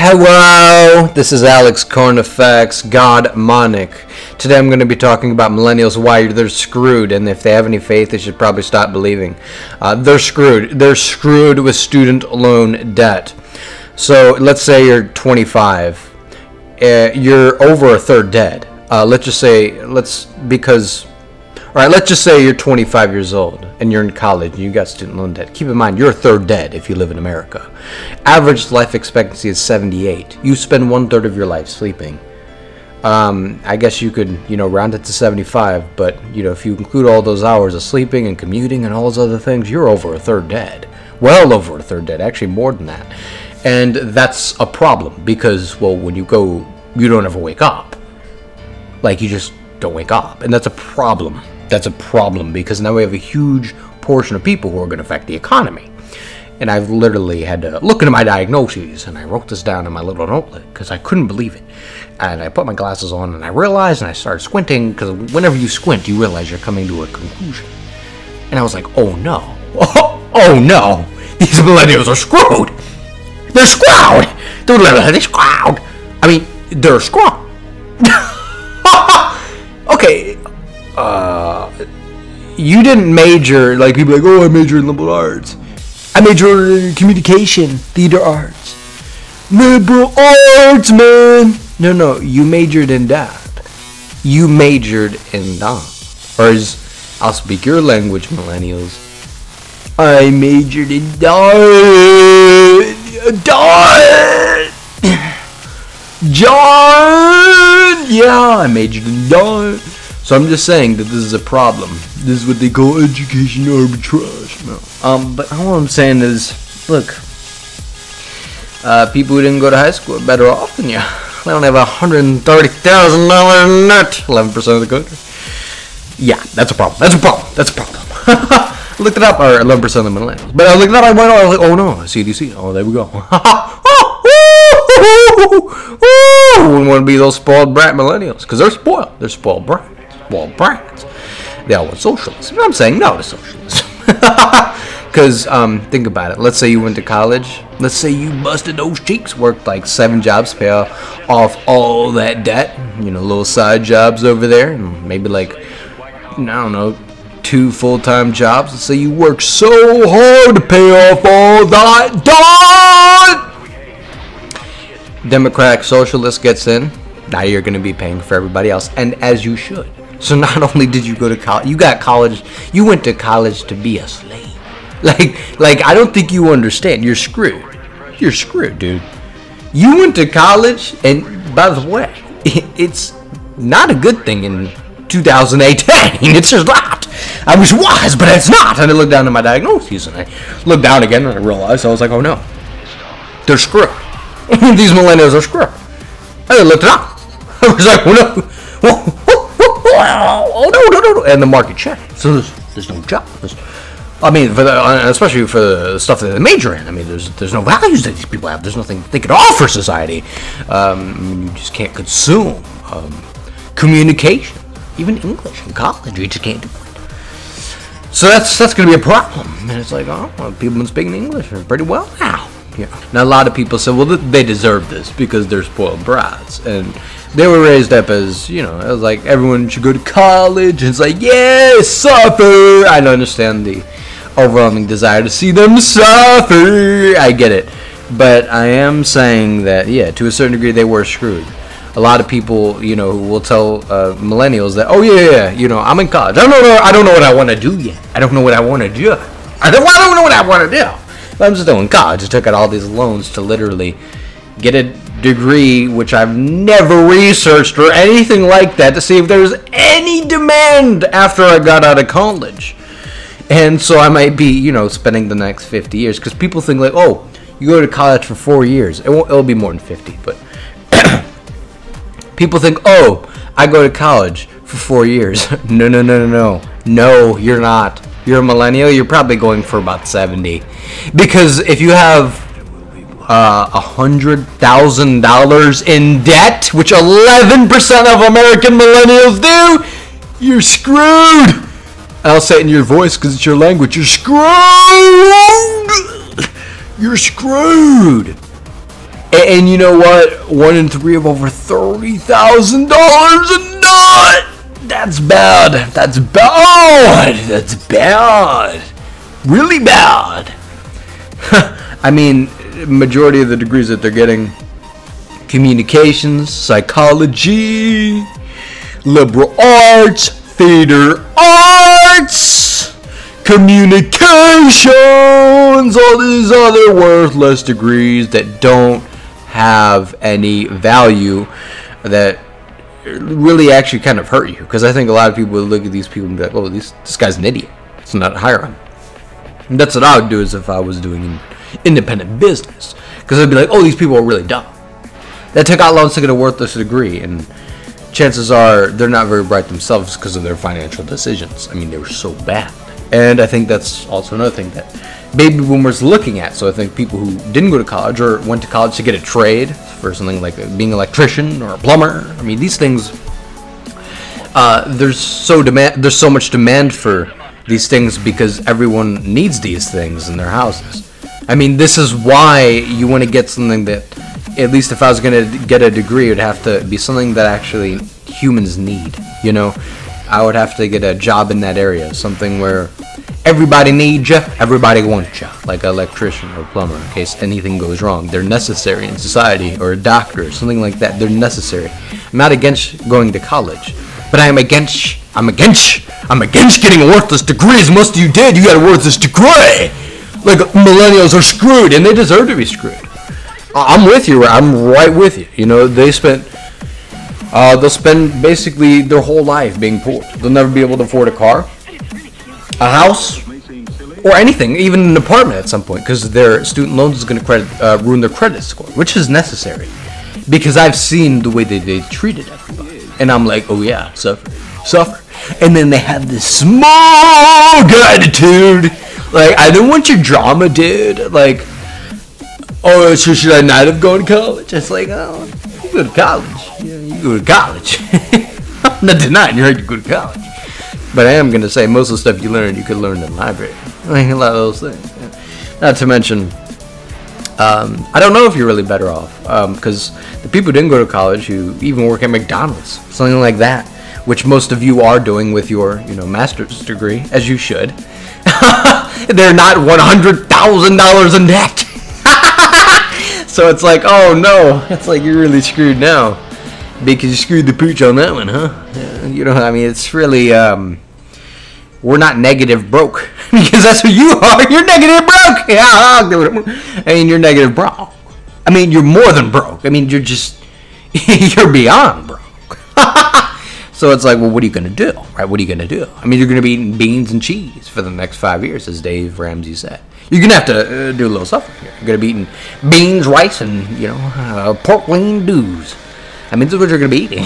Hello, this is Alex Cornifex, God Monic. Today I'm going to be talking about millennials, why they're screwed, and if they have any faith, they should probably stop believing. They're screwed. They're screwed with student loan debt. So let's say you're 25. You're over a third dead. Let's just say you're 25 years old and you're in college and you got student loan debt. Keep in mind, you're a third dead if you live in America. Average life expectancy is 78. You spend 1/3 of your life sleeping. I guess you could, round it to 75, but, if you include all those hours of sleeping and commuting and all those other things, you're over a third dead. Well over a third dead, actually more than that. And that's a problem because, well, when you go, you don't ever wake up. Like, you just don't wake up. And that's a problem. That's a problem because now we have a huge portion of people who are going to affect the economy. And I've literally had to look into my diagnoses, and I wrote this down in my little notebook because I couldn't believe it. And I put my glasses on, and I realized, and I started squinting, because whenever you squint, you realize you're coming to a conclusion. And I was like, oh no. Oh no. These millennials are screwed. They're screwed. They're screwed. I mean, they're screwed. Okay. You didn't major, like people are like, oh, I majored in liberal arts. I majored in communication, theater arts. Liberal arts, man. No, you majored in that. You majored in that. Or as, I'll speak your language, millennials. I majored in John. Yeah, I majored in John. So I'm just saying that this is a problem. This is what they call education arbitrage. No. But all I'm saying is, look, people who didn't go to high school are better off than you. They don't have $130,000 net. 11% of the country. Yeah, that's a problem. That's a problem. That's a problem. I looked it up, or 11% of the millennials. But I looked it up, I was like, oh no, CDC. Oh, there we go. Wouldn't want to be those spoiled brat millennials, because they're spoiled. They're spoiled brats. Spoiled brats. They all want socialism. I'm saying no to socialism. Because, think about it. Let's say you went to college. Let's say you busted those cheeks, worked like 7 jobs to pay off all that debt. Little side jobs over there. And maybe like, I don't know, 2 full-time jobs. Let's say you work so hard to pay off all that debt. Democratic socialist gets in. Now you're going to be paying for everybody else. And as you should. So not only did you go to college, you went to college to be a slave. Like I don't think you understand. You're screwed. You're screwed, dude. You went to college, and by the way, it's not a good thing in 2018. It's just not. I wish it was, but it's not. And I looked down at my diagnoses, and I looked down again, and I realized, I was like, oh no. They're screwed. These millennials are screwed. I looked it up. I was like, oh no. Oh no. And the market changed. So there's no jobs. Especially for the stuff that they major in. There's no values that these people have. There's nothing they could offer society. You just can't consume communication, even English in college. You just can't do it. So that's going to be a problem. And it's like, oh, well, people have been speaking English pretty well now. Yeah. Now a lot of people say, well, they deserve this because they're spoiled brats, and they were raised up as, it was like everyone should go to college, and it's like, yeah, suffer. I don't understand the overwhelming desire to see them suffer. I get it, but I am saying that, yeah, to a certain degree, they were screwed. A lot of people, who will tell millennials that, oh yeah, I'm in college. I don't know what I want to do yet. I don't know what I want to do. I don't know what I want to do. I'm still in college. I took out all these loans to literally get a degree, which I've never researched or anything like that, to see if there's any demand after I got out of college. And so I might be, spending the next 50 years. Because people think like, oh, you go to college for 4 years. It'll be more than 50. But people think, oh, I go to college for 4 years. No. No, you're not. You're a millennial, you're probably going for about 70. Because if you have $100,000 in debt, which 11% of American millennials do, you're screwed. I'll say it in your voice because it's your language. You're screwed. You're screwed. And you know what? 1 in 3 of over $30,000 a nut. That's bad. That's bad. That's bad. Really bad. I mean, majority of the degrees that they're getting: communications, psychology, liberal arts, theater arts, communications, all these other worthless degrees that don't have any value, that really actually kind of hurt you. Because I think a lot of people would look at these people and be like, oh, this guy's an idiot, let's not hire him. And that's what I would do as if I was doing independent business. Because I'd be like, oh, these people are really dumb. That took out loans to get a worthless degree, and chances are they're not very bright themselves because of their financial decisions. I mean, they were so bad. And I think that's also another thing that baby boomers looking at. So I think people who didn't go to college or went to college to get a trade for something like being an electrician or a plumber. I mean, these things, there's so much demand for these things because everyone needs these things in their houses. I mean, this is why you want to get something that, at least if I was going to get a degree, it would have to be something that actually humans need, you know? I would have to get a job in that area, something where everybody needs you, everybody wants you, like an electrician or plumber, in case anything goes wrong. They're necessary in society, or a doctor, something like that. They're necessary. I'm not against going to college, but I'm against getting a worthless degree. As much as you did, you got a worthless degree. Like, millennials are screwed, and they deserve to be screwed. I'm with you. I'm right with you. You know, they'll spend basically their whole life being poor. They'll never be able to afford a car, a house, or anything, even an apartment at some point, because their student loans is going to ruin their credit score, which is necessary. Because I've seen the way they treated everybody, and I'm like, oh yeah, suffer. And then they have this smug attitude. Like, I don't want your drama, dude. Like, oh, so should I not have gone to college? It's like, oh, you go to college. You go to college. I'm not denying you're right to go to college. But I am going to say most of the stuff you learn, you could learn in the library. Like, a lot of those things. Yeah. Not to mention, I don't know if you're really better off. Because the people who didn't go to college, who even work at McDonald's, something like that, which most of you are doing with your, master's degree, as you should. They're not $100,000 in debt. So it's like, oh no, it's like you're really screwed now because you screwed the pooch on that one, huh? I mean, it's really, we're not negative broke because that's what you are. You're negative broke. Yeah, I mean, you're negative broke. I mean, you're more than broke. I mean, you're beyond broke. So it's like, well, what are you going to do, right? What are you going to do? I mean, you're going to be eating beans and cheese for the next 5 years, as Dave Ramsey said. You're going to have to do a little suffering here. You're going to be eating beans, rice, and, pork lean stews. I mean, this is what you're going to be eating.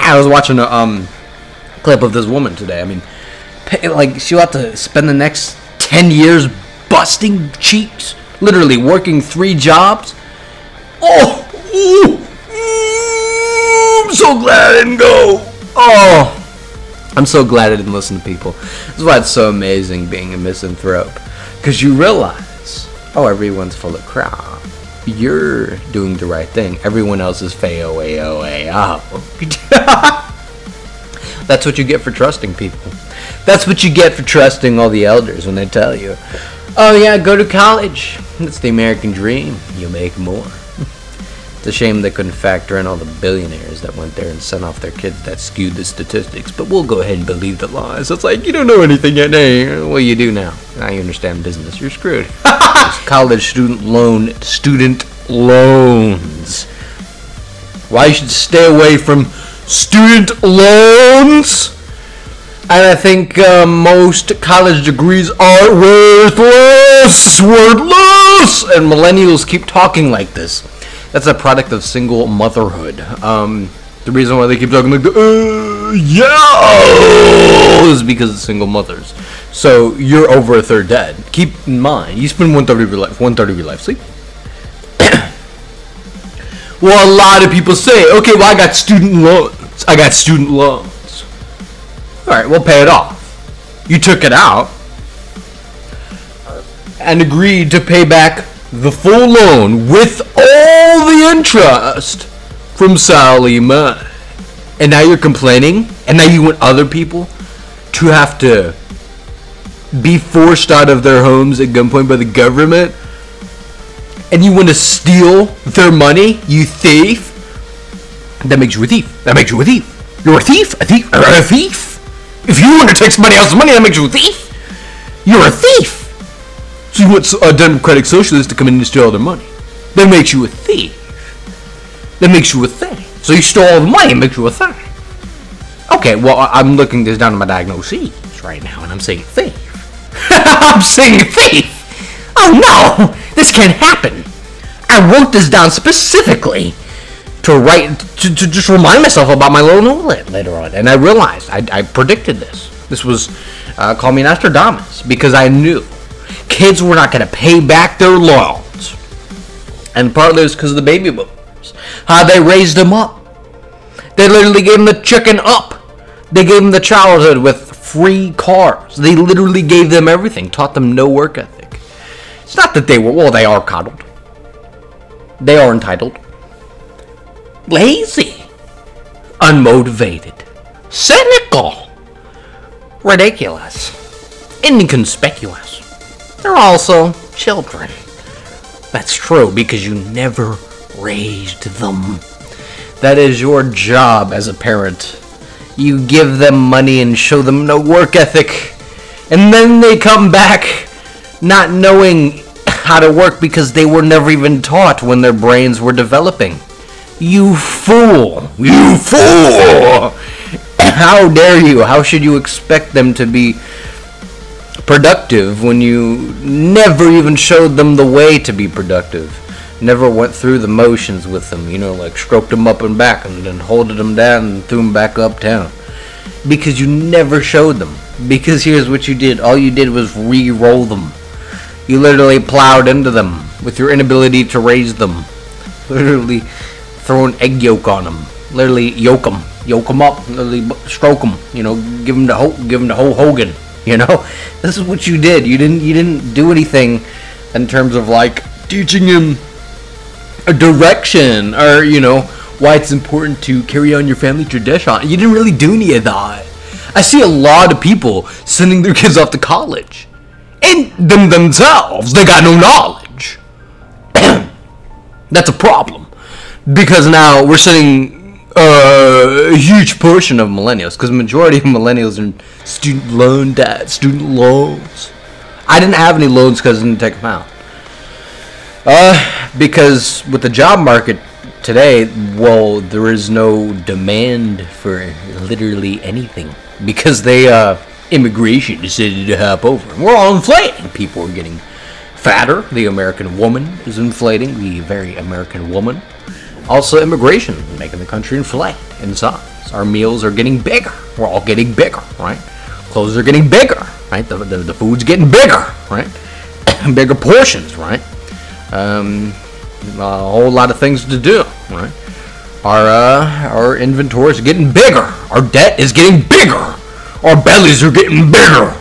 I was watching a clip of this woman today. I mean, like, she'll have to spend the next 10 years busting cheeks, literally working 3 jobs. I'm so glad I didn't go. I'm so glad I didn't listen to people. This is why it's so amazing being a misanthrope. Because you realize, everyone's full of crap. You're doing the right thing. Everyone else is fail. That's what you get for trusting people. That's what you get for trusting all the elders when they tell you, oh yeah, go to college. It's the American dream. You make more. It's a shame they couldn't factor in all the billionaires that went there and sent off their kids that skewed the statistics, but we'll go ahead and believe the lies. It's like, you don't know anything yet, eh? Well, you do now. Now you understand business. You're screwed. College student loans. Why you should stay away from student loans? And I think most college degrees are worthless. And millennials keep talking like this. That's a product of single motherhood. The reason why they keep talking like is because of single mothers. So you're over a third dead. Keep in mind, you spend 1/3 of your life sleeping. Well, a lot of people say, okay, well, I got student loans. All right, well, pay it off. You took it out and agreed to pay back the full loan with all the interest from salliemae. And now you're complaining, and now you want other people to have to be forced out of their homes at gunpoint by the government, and you want to steal their money, you thief. That makes you a thief. That makes you a thief. You're a thief. A thief. A thief. If you want to take somebody else's money, that makes you a thief. You're a thief. So you want a democratic socialist to come in and steal all their money. That makes you a thief. That makes you a thief. So you stole all the money and makes you a thief. Okay, well, I'm looking this down in my diagnoses right now, and I'm saying thief. I'm saying thief. Oh no, this can't happen. I wrote this down specifically to just remind myself about my loan later on, and I realized I predicted this. This was call me Nostradamus, because I knew kids were not going to pay back their loans, and partly it was because of the baby boomers, how they raised them up. They literally gave them the chicken up. They gave them the childhood with free cars. They literally gave them everything, taught them no work ethic. It's not that they were, well, they are coddled. They are entitled. Lazy. Unmotivated. Cynical. Ridiculous. Inconspicuous. They're also children. That's true, because you never raised them. That is your job as a parent. You give them money and show them no work ethic, and then they come back not knowing how to work because they were never even taught when their brains were developing. You fool! You fool! How dare you? How should you expect them to be productive when you never even showed them the way to be productive? Never went through the motions with them, you know, like stroked them up and back and then holded them down and threw them back uptown. Because you never showed them. Because here's what you did. All you did was re-roll them. You literally plowed into them with your inability to raise them. Literally throw an egg yolk on them. Literally yolk them up, literally stroke them, you know, give them to Hulk Hogan, you know. This is what you did. You didn't do anything in terms of like teaching him a direction, or, you know, why it's important to carry on your family tradition. You didn't really do any of that. I see a lot of people sending their kids off to college, and themselves, they got no knowledge. That's a problem, because now we're sending a huge portion of millennials, because the majority of millennials are in student loan debt, student loans. I didn't have any loans because I didn't take them out. Because with the job market today, well, there is no demand for literally anything, because immigration decided to hop over. And we're all inflating. People are getting fatter. The American woman is inflating. The very American woman. Also, immigration is making the country inflate in size. Our meals are getting bigger. We're all getting bigger, right? Clothes are getting bigger, right? The food's getting bigger, right? Bigger portions, right? A whole lot of things to do, right? Our inventory is getting bigger. Our debt is getting bigger. Our bellies are getting bigger.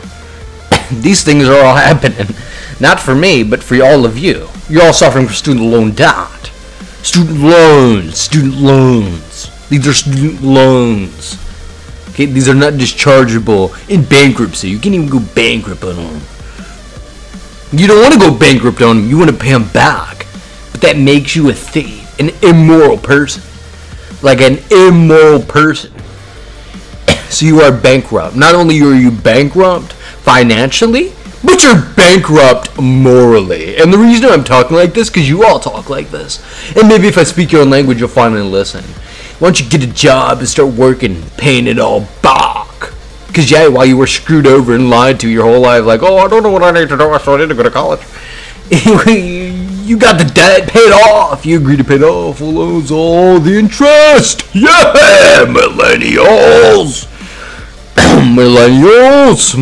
These things are all happening, not for me, but for all of you. You're all suffering from student loan debt. Student loans. Student loans. These are student loans. Okay, these are not dischargeable in bankruptcy. You can't even go bankrupt on them. You don't want to go bankrupt on them. You want to pay them back. But that makes you a thief, an immoral person. Like an immoral person. So you are bankrupt. Not only are you bankrupt financially, but you're bankrupt morally. And the reason I'm talking like this, because you all talk like this. And maybe if I speak your own language, you'll finally listen. Why don't you get a job and start working, paying it all back? Because, yeah, while you were screwed over and lied to your whole life, like, oh, I don't know what I need to do, so I need to go to college. You got the debt paid off. You agreed to pay it off. Full loans, all the interest. Yeah, millennials. Millennials.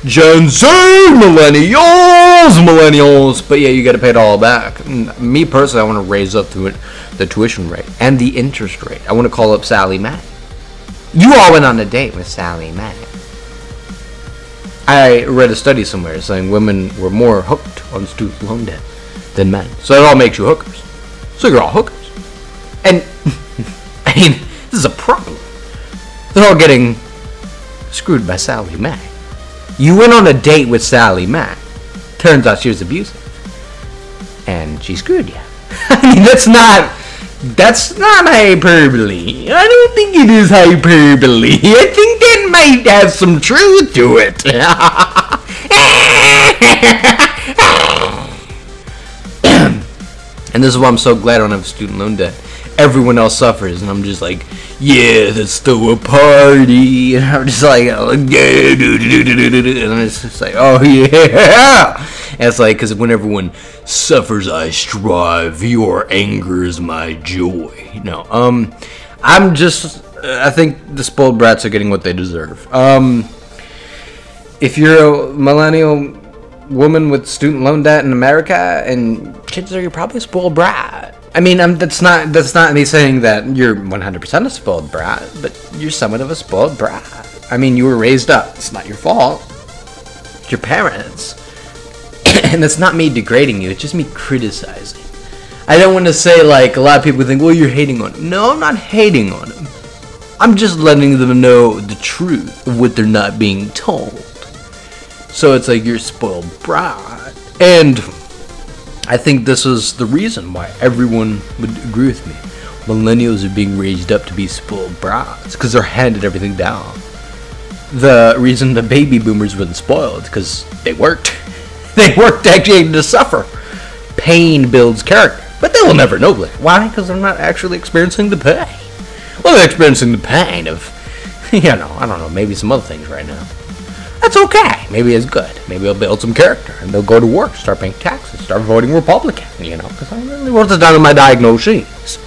Gen Z, millennials. But yeah, you got to pay it all back. Me personally, I want to raise up to it the tuition rate and the interest rate. I want to call up salliemae. You all went on a date with salliemae. I read a study somewhere saying women were more hooked on student loan debt than men. So it all makes you hookers. So you're all hookers. And, I mean, this is a problem. They're all getting screwed by salliemae. You went on a date with salliemae. Turns out she was abusive. And she screwed you. I mean, that's not hyperbole. I don't think it is hyperbole. I think that might have some truth to it. And this is why I'm so glad I don't have student loan debt. Everyone else suffers, and I'm just like, yeah, let's throw a party. And I'm just like, oh, yeah, and it's just like, oh yeah. And it's like, because when everyone suffers, I strive. Your anger is my joy. No, I think the spoiled brats are getting what they deserve. If you're a millennial woman with student loan debt in America, and chances are you're probably a spoiled brat. I mean, that's not me saying that you're 100% a spoiled brat, but you're somewhat of a spoiled brat. I mean, you were raised up. It's not your fault. It's your parents. And it's not me degrading you. It's just me criticizing. I don't want to say, like, a lot of people think, well, you're hating on them. No, I'm not hating on them. I'm just letting them know the truth of what they're not being told. So it's like, you're a spoiled brat. And I think this is the reason why everyone would agree with me. Millennials are being raised up to be spoiled brats because they're handed everything down. The reason the baby boomers weren't spoiled is because they worked. They worked actually to suffer. Pain builds character, but they will never know that. Why? Because they're not actually experiencing the pain. Well, they're experiencing the pain of, I don't know, maybe some other things right now. That's okay. Maybe it's good. Maybe they'll build some character, and they'll go to work, start paying taxes, start voting Republican, because I really wrote this down in my diagnoses.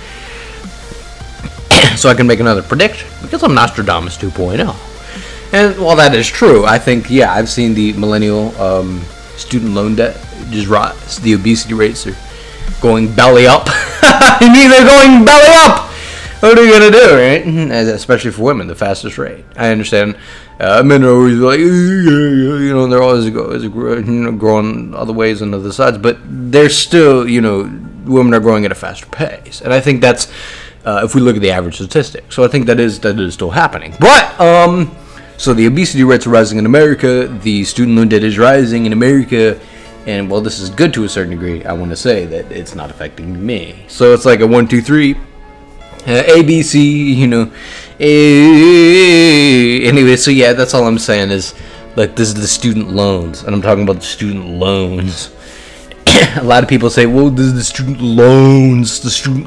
So I can make another prediction, because I'm Nostradamus 2.0. And while that is true, I think, yeah, I've seen the millennial student loan debt just rise. The obesity rates are going belly up. I mean, they're going belly up! What are you going to do, right? Especially for women, the fastest rate. I understand. Men are always like, they're always growing other ways and other sides, but they're still, women are growing at a faster pace. And I think that's, if we look at the average statistic. So I think that is still happening. But, so the obesity rates are rising in America, the student loan debt is rising in America, and while this is good to a certain degree, I want to say that it's not affecting me. So it's like a 1, 2, 3. ABC, anyway, so yeah, that's all I'm saying is, like, this is the student loans, and I'm talking about the student loans. A lot of people say, well, this is the student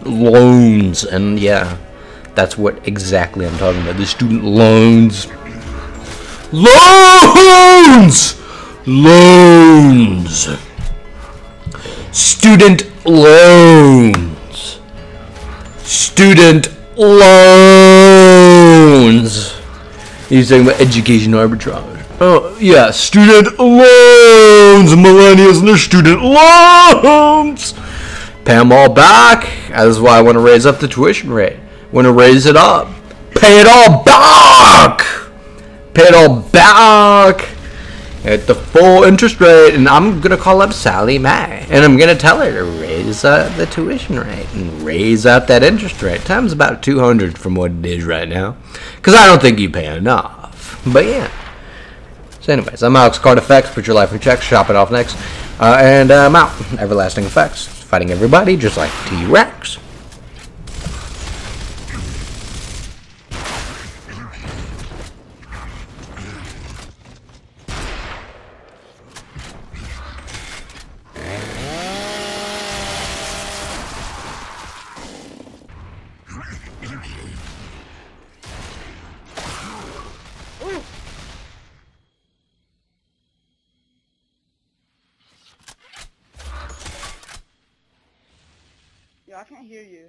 loans, and yeah, that's what exactly I'm talking about, the student loans. Student loans. Student loans. He's talking about education arbitrage. Oh, yeah, student loans. Millennials and their student loans. Pay them all back. That's why I want to raise up the tuition rate. Want to raise it up. Pay it all back. Pay it all back at the full interest rate, and I'm gonna call up salliemae, and I'm gonna tell her to raise the tuition rate and raise up that interest rate times about 200 from what it is right now, because I don't think you pay enough. But yeah. So anyways, I'm Alex Card Effects. Put your life in check. Shop it off next, and I'm out. Everlasting Effects, fighting everybody just like T-Rex. Yo, I can't hear you.